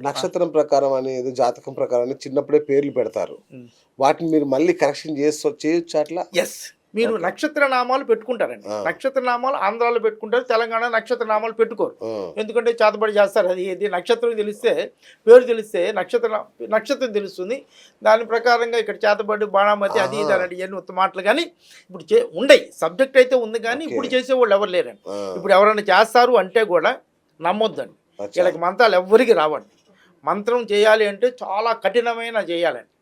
నక్షత్రం ప్రకారం అని ఏదో జాతకం ప్రకారం అని చిన్నప్పుడే పేర్లు పెడతారు. వాటిని మీరు మళ్ళీ కరెక్షన్ చేయొచ్చా అట్లా? ఎస్. మీరు ఓకే. నక్షత్ర నామాలు పెట్టుకుంటారండి. ఆ! నక్షత్ర నామాలు ఆంధ్రాలో పెట్టుకుంటారు. తెలంగాణ నక్షత్ర నామాలు పెట్టుకోరు. ఆ! ఎందుకంటే చేతబడి చేస్తారు. అది ఇది నక్షత్రం తెలిస్తే, పేరు తెలిస్తే నక్షత్రం తెలుస్తుంది. దాని ప్రకారంగా ఇక్కడ చేతబడి, బాణామతి అది ఆహా! ఇది అని ఇవన్నీ ఉత్త మాటలు కానీ ఇప్పుడు ఉండయి. సబ్జెక్ట్ అయితే ఉంది కానీ ఓకే. ఇప్పుడు చేసేవాళ్ళు ఎవరు లేరండి. ఆ! ఇప్పుడు ఎవరైనా చేస్తారు అంటే కూడా నమ్మొద్దండి. అచ్చా! వీళ్ళకి మంత్రాలు ఎవ్వరికి రావండి. మంత్రం చేయాలి అంటే చాలా కఠినమైన చేయాలండి.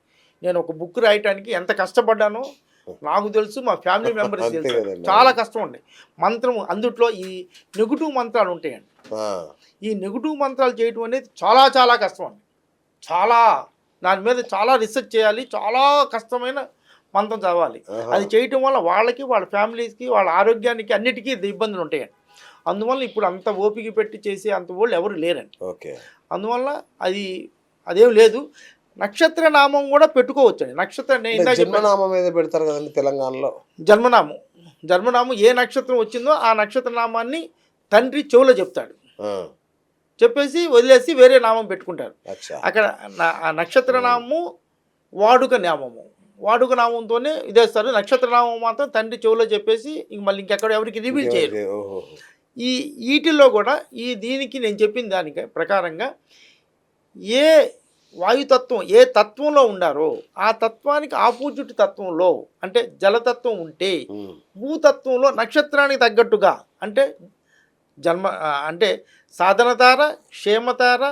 నేను ఒక బుక్ రాయటానికి ఎంత కష్టపడ్డానో నాకు తెలుసు, మా ఫ్యామిలీ మెంబర్స్ అంతే తెలుసు. కదండి. చాలా కష్టం ఉండే మంత్రం. అందుట్లో ఈ నెగిటివ్ మంత్రాలు ఉంటాయండి. ఆ! ఈ నెగిటివ్ మంత్రాలు చేయటం అనేది చాలా చాలా కష్టం అండి. చాలా దాని మీద చాలా రీసెర్చ్ చేయాలి. చాలా కష్టమైన మంత్రం చదవాలి. ఆహా! అది చేయటం వల్ల వాళ్ళకి, వాళ్ళ ఫ్యామిలీస్కి, వాళ్ళ ఆరోగ్యానికి అన్నిటికీ ఇబ్బందులు ఉంటాయండి. అందువల్ల ఇప్పుడు అంత ఓపిక పెట్టి చేసే అంత వాళ్ళు ఎవరు లేరండి. ఓకే. అందువల్ల అదేం లేదు. నక్షత్ర నామం కూడా పెట్టుకోవచ్చండి. అంటే ఇందాక చెప్పాను జన్మనామం మీద పెడతారు కదండి తెలంగాణలో. జన్మనామం ఏ నక్షత్రం వచ్చిందో ఆ నక్షత్ర నామాన్ని తండ్రి చెవులో చెప్తాడు. ఆ! చెప్పేసి వదిలేసి వేరే నామం పెట్టుకుంటారు. అచ్చా! అక్కడ ఆ నక్షత్ర నామము వాడుక నామము. వాడుక నామంతోనే ఇదేస్తారు. నక్షత్ర నామం మాత్రం తండ్రి చెవులో చెప్పేసి మళ్ళీ ఇంకెక్కడ ఎవరికి రివీల్ చేయరు. ఓహో! వీటిల్లో కూడా దీనికి నేను చెప్పిన దానికి ప్రకారంగా ఏ వాయుతత్వం ఏ తత్వంలో ఉండారో ఆ తత్వానికి ఆపోజిట్ తత్వంలో అంటే జలతత్వం ఉంటే హ్మ్. భూతత్వంలో నక్షత్రానికి తగ్గట్టుగా అంటే అంటే సాధనతార, క్షేమతార,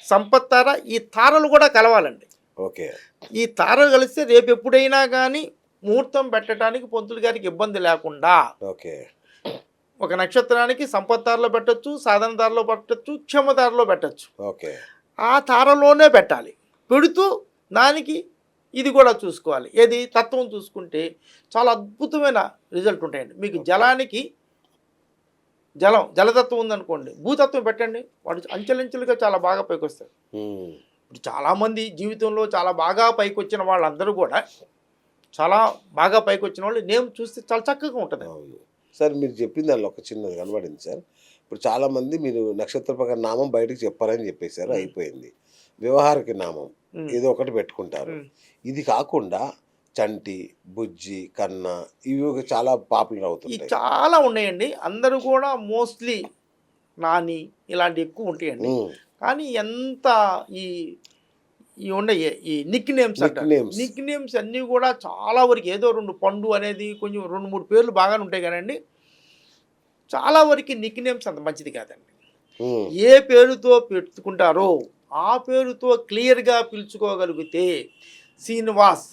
సంపత్తార ఈ తారలు కూడా కలవాలండి. ఓకే. ఈ తారలు కలిస్తే రేపు ఎప్పుడైనా కానీ ముహూర్తం పెట్టడానికి పంతులు గారికి ఇబ్బంది లేకుండా ఓకే. ఒక నక్షత్రానికి సంపత్తారలో పెట్టచ్చు, సాధనతారలో పెట్టచ్చు, క్షమతారలో పెట్టచ్చు. ఓకే. ఆ తారలోనే పెట్టాలి. పెడుతూ దానికి ఇది కూడా చూసుకోవాలి. ఏది తత్వం చూసుకుంటే చాలా అద్భుతమైన రిజల్ట్ ఉంటాయండి. మీకు జలానికి జలతత్వం ఉందనుకోండి, భూతత్వం పెట్టండి, వాడు అంచెలంచెలుగా చాలా బాగా పైకి వస్తారు. హ్మ్. ఇప్పుడు చాలామంది జీవితంలో చాలా బాగా పైకి వచ్చిన వాళ్ళందరూ కూడా చాలా బాగా పైకి వచ్చిన వాళ్ళు నేమ్ చూస్తే చాలా చక్కగా ఉంటుంది. అవును. సార్ మీరు చెప్పిన దానిలో ఒక చిన్నది కనబడింది సార్. ఇప్పుడు చాలామంది మీరు నక్షత్ర ప్రకారం నామం బయటకు చెప్పారని చెప్పేశారు, అయిపోయింది. వ్యవహారిక నామం ఏదో ఒకటి పెట్టుకుంటారు. ఇది కాకుండా చంటి, బుజ్జి, కన్న ఇవి చాలా పాపులర్ అవుతుంటాయి. చాలా ఉన్నాయండి. అందరూ కూడా మోస్ట్లీ నాని ఇలాంటి ఎక్కువ ఉంటాయండి. హ్మ్. కానీ ఎంత ఈ ఉన్నాయి ఈ నిక్ నేమ్స్ అంటారు. నిక్ నేమ్స్ అన్నీ కూడా చాలా వరకు ఏదో 2 పండు అనేది కొంచెం 2, 3 పేర్లు బాగానే ఉంటాయి కానండి, చాలా వరకు నిక్ నేమ్స్ అంత మంచిది కాదండి. హ్మ్. ఏ పేరుతో పెట్టుకుంటారో ఆ పేరుతో క్లియర్గా పిలుచుకోగలిగితే శ్రీనివాస్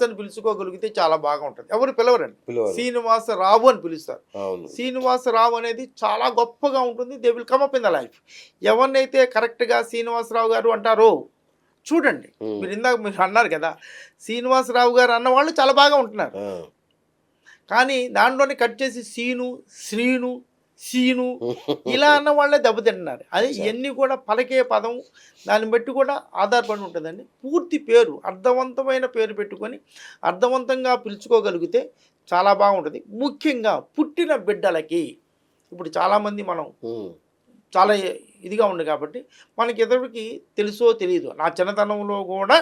అని పిలుచుకోగలిగితే చాలా బాగా ఉంటుంది. ఎవరు పిలవరండి. శ్రీనివాసరావు అని పిలుస్తారు. శ్రీనివాసరావు అనేది చాలా గొప్పగా ఉంటుంది. They will come up in the life. ఎవరినైతే కరెక్ట్గా శ్రీనివాసరావు గారు అంటారో చూడండి. మీరు అన్నారు కదా, శ్రీనివాసరావు గారు అన్న వాళ్ళు చాలా బాగా ఉంటున్నారు. కానీ దాంట్లోనే కట్ చేసి శ్రీను సీను ఇలా అన్న వాళ్ళే దెబ్బతింటున్నారు. అదే ఇవన్నీ కూడా పలికే పదం దాన్ని బట్టి కూడా ఆధారపడి ఉంటుందండి. పూర్తి పేరు అర్థవంతమైన పేరు పెట్టుకొని అర్థవంతంగా పిలుచుకోగలిగితే చాలా బాగుంటుంది. ముఖ్యంగా పుట్టిన బిడ్డలకి ఇప్పుడు చాలామంది మనం చాలా ఇదిగా ఉంది కాబట్టి మనకి ఎదురికి తెలుసో తెలియదు. నా చిన్నతనంలో కూడా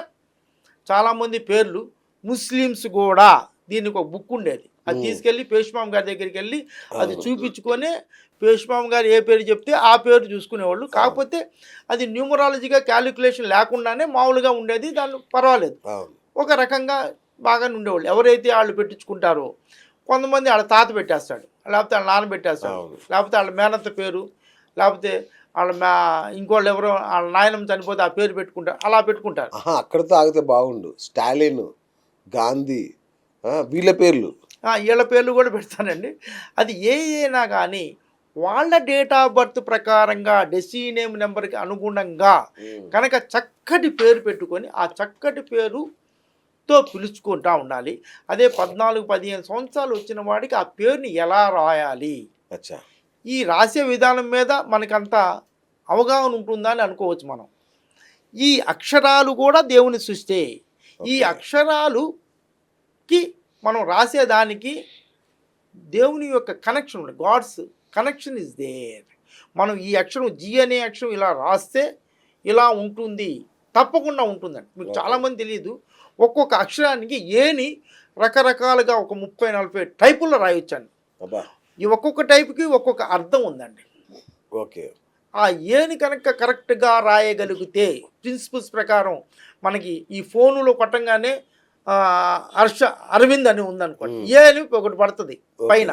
చాలామంది పేర్లు ముస్లిమ్స్ కూడా దీనికి ఒక బుక్ ఉండేది. అది తీసుకెళ్ళి పేష్మాం గారి దగ్గరికి వెళ్ళి అది చూపించుకొని పేష్మాం గారు ఏ పేరు చెప్తే ఆ పేరు చూసుకునేవాళ్ళు. కాకపోతే అది న్యూమరాలజీగా క్యాలిక్యులేషన్ లేకుండానే మామూలుగా ఉండేది. దాన్ని పర్వాలేదు, ఒక రకంగా బాగానే ఉండేవాళ్ళు. ఎవరైతే వాళ్ళు పెట్టించుకుంటారో కొంతమంది వాళ్ళ తాత పెట్టేస్తాడు, లేకపోతే వాళ్ళ నాన్న పెట్టేస్తాడు, లేకపోతే వాళ్ళ మేనత్త పేరు, లేకపోతే ఇంకోళ్ళు ఎవరో వాళ్ళ నాయనమ్మ చనిపోతే ఆ పేరు పెట్టుకుంటారు. అలా పెట్టుకుంటారు. అక్కడితో ఆగితే బాగుండు. స్టాలిన్, గాంధీ వీళ్ళ పేర్లు వీళ్ళ పేర్లు కూడా పెడతానండి. అది అయినా కానీ వాళ్ళ డేట్ ఆఫ్ బర్త్ ప్రకారంగా డెస్టినేమ్ నెంబర్కి అనుగుణంగా కనుక చక్కటి పేరు పెట్టుకొని ఆ చక్కటి పేరుతో పిలుచుకుంటూ ఉండాలి. అదే 14-15 సంవత్సరాలు వచ్చిన వాడికి ఆ పేరుని ఎలా రాయాలి, ఈ రాసే విధానం మీద మనకంత అవగాహన ఉంటుందా అని అనుకోవచ్చు మనం. ఈ అక్షరాలు కూడా దేవుని సృష్టి. ఈ అక్షరాలుకి మనం రాసేదానికి దేవుని యొక్క కనెక్షన్ ఉంది. God's connection is there. మనం ఈ అక్షరం జీ అనే అక్షరం ఇలా రాస్తే ఇలా ఉంటుంది, తప్పకుండా ఉంటుందండి. మీకు చాలామంది తెలియదు, ఒక్కొక్క అక్షరానికి ఏని రకరకాలుగా ఒక 30-40 టైపుల్లో రాయొచ్చండి. అబ్బా. ఈ ఒక్కొక్క టైపుకి ఒక్కొక్క అర్థం ఉందండి. ఓకే. ఆ ఏని కనుక కరెక్ట్గా రాయగలిగితే ప్రిన్సిపల్స్ ప్రకారం మనకి ఈ ఫోనులో కొట్టంగానే అరవింద్ అని ఉందనుకోండి, ఏ అని ఒకటి పడుతుంది పైన.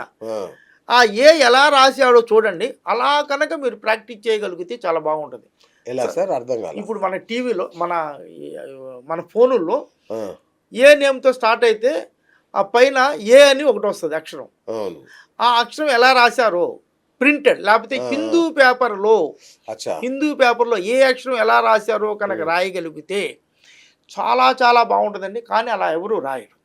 ఆ ఏ ఎలా రాశాడో చూడండి, అలా కనుక మీరు ప్రాక్టీస్ చేయగలిగితే చాలా బాగుంటుంది. ఎలా సార్, అర్థం కాదు. ఇప్పుడు మన టీవీలో మన ఫోనుల్లో ఏ నేమ్తో స్టార్ట్ అయితే ఆ పైన ఏ అని ఒకటి వస్తుంది అక్షరం. ఆ అక్షరం ఎలా రాశారో ప్రింటెడ్, లేకపోతే హిందూ పేపర్లో ఏ అక్షరం ఎలా రాశారో కనుక రాయగలిగితే చాలా చాలా బాగుంటుందండి. కానీ అలా ఎవరు రాయరు.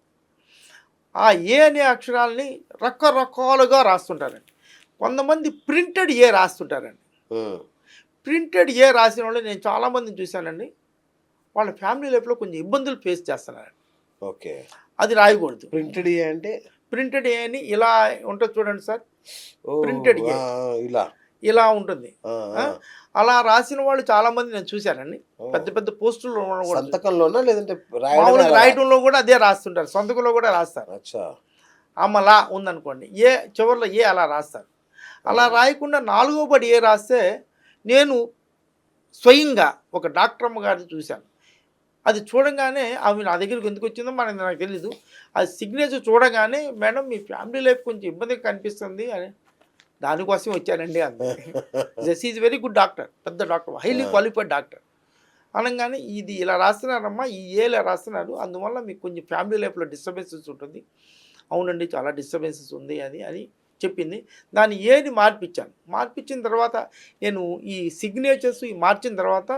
ఆ ఏ అనే అక్షరాలని రకరకాలుగా రాస్తుంటారండి. కొంతమంది ప్రింటెడ్ ఏ రాస్తుంటారండి. ప్రింటెడ్ ఏ రాసిన వాళ్ళు నేను చాలామందిని చూశానండి, వాళ్ళ ఫ్యామిలీ లైఫ్లో కొంచెం ఇబ్బందులు ఫేస్ చేస్తున్నారండి. ఓకే. అది రాయకూడదు. ప్రింటెడ్ ఏ అంటే ప్రింటెడ్ ఏ అని ఇలా ఉంటుంది చూడండి సార్, ప్రింటెడ్ ఏ ఇలా ఉంటుంది. అలా రాసిన వాళ్ళు చాలామంది నేను చూశానండి. పెద్ద పెద్ద పోస్టుల్లో సంతకంలోనా లేదంటే రాయటంలో కూడా అదే రాస్తుంటారు, సొంతకంలో కూడా రాస్తారు. అమ్మలా ఉందనుకోండి, ఏ చివరిలో ఏ అలా రాస్తారు. అలా రాయకుండా 4వ పడి ఏ రాస్తే, నేను స్వయంగా ఒక డాక్టర్ అమ్మ గారిని చూశాను. అది చూడగానే ఆమె నా దగ్గరికి ఎందుకు వచ్చిందో నాకు తెలీదు. అది సిగ్నేచర్ చూడగానే, మేడం మీ ఫ్యామిలీ లైఫ్ కొంచెం ఇబ్బందిగా కనిపిస్తుంది అని, దానికోసం వచ్చానండి అంతే. Just is very good doctor, పెద్ద డాక్టర్, హైలీ క్వాలిఫైడ్ డాక్టర్. అనగానే ఇది ఇలా రాస్తున్నారమ్మా, ఈ ఏలా రాస్తున్నారు, అందువల్ల మీకు కొంచెం ఫ్యామిలీ లైఫ్లో డిస్టర్బెన్సెస్ ఉంటుంది. అవునండి, చాలా డిస్టర్బెన్సెస్ ఉంది అని చెప్పింది. దాన్ని ఏది మార్పించిన తర్వాత నేను ఈ సిగ్నేచర్స్ మార్చిన తర్వాత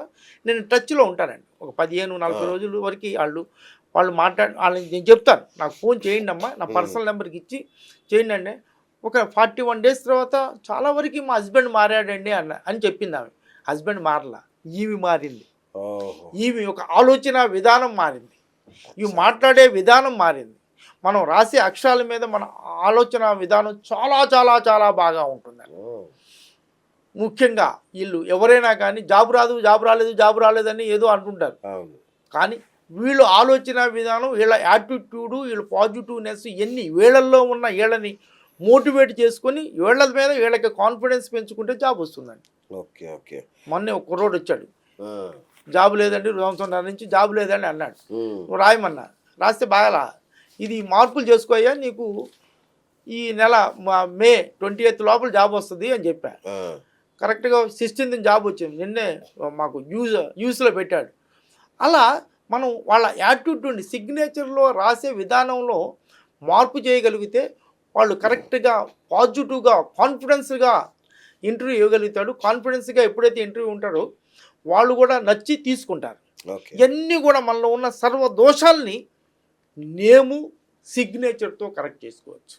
నేను టచ్లో ఉంటానండి. ఒక 15-40 రోజుల వరకు వాళ్ళని నేను చెప్తాను, నాకు ఫోన్ చేయండి అమ్మా, నా పర్సనల్ నెంబర్కి ఇచ్చి చేయండి అండి. ఒక 41 డేస్ తర్వాత చాలా వరకు మా హస్బెండ్ మారాడండి అని చెప్పింది ఆమె. హస్బెండ్ మారలా, ఈవి మారింది. ఈవి ఒక ఆలోచన విధానం మారింది, ఇవి మాట్లాడే విధానం మారింది. మనం రాసే అక్షరాల మీద మన ఆలోచన విధానం చాలా చాలా చాలా బాగా ఉంటుందండి. ముఖ్యంగా వీళ్ళు ఎవరైనా కానీ జాబు రాలేదని ఏదో అంటుంటారు. కానీ వీళ్ళు ఆలోచన విధానం, వీళ్ళ యాటిట్యూడు, వీళ్ళ పాజిటివ్నెస్, ఎన్ని వీళ్ళల్లో ఉన్న వీళ్ళని మోటివేట్ చేసుకొని వీళ్ళ మీద వీళ్ళకి కాన్ఫిడెన్స్ పెంచుకుంటే జాబ్ వస్తుందండి. ఓకే. ఓకే. మొన్నే ఒక కుర్రోడు వచ్చాడు, జాబు లేదండి, 2 సంవత్సరాల నుంచి జాబు లేదండి అన్నాడు. నువ్వు రాయమన్నా, రాస్తే బాగా ఇది మార్పులు చేసుకోయ్యా, నీకు ఈ నెల మే 28 లోపల జాబ్ వస్తుంది అని చెప్పా. కరెక్ట్గా 16th జాబ్ వచ్చింది. నిన్నే మాకు యూస్లో పెట్టాడు. అలా మనం వాళ్ళ యాటిట్యూడ్ని సిగ్నేచర్లో రాసే విధానంలో మార్పు చేయగలిగితే వాళ్ళు కరెక్ట్గా పాజిటివ్గా కాన్ఫిడెన్స్గా ఇంటర్వ్యూ ఇవ్వగలుగుతాడు. కాన్ఫిడెన్స్గా ఎప్పుడైతే ఇంటర్వ్యూ ఉంటారో వాళ్ళు కూడా నచ్చి తీసుకుంటారు. ఇవన్నీ కూడా మనలో ఉన్న సర్వ దోషాలని నేము సిగ్నేచర్తో కరెక్ట్ చేసుకోవచ్చు.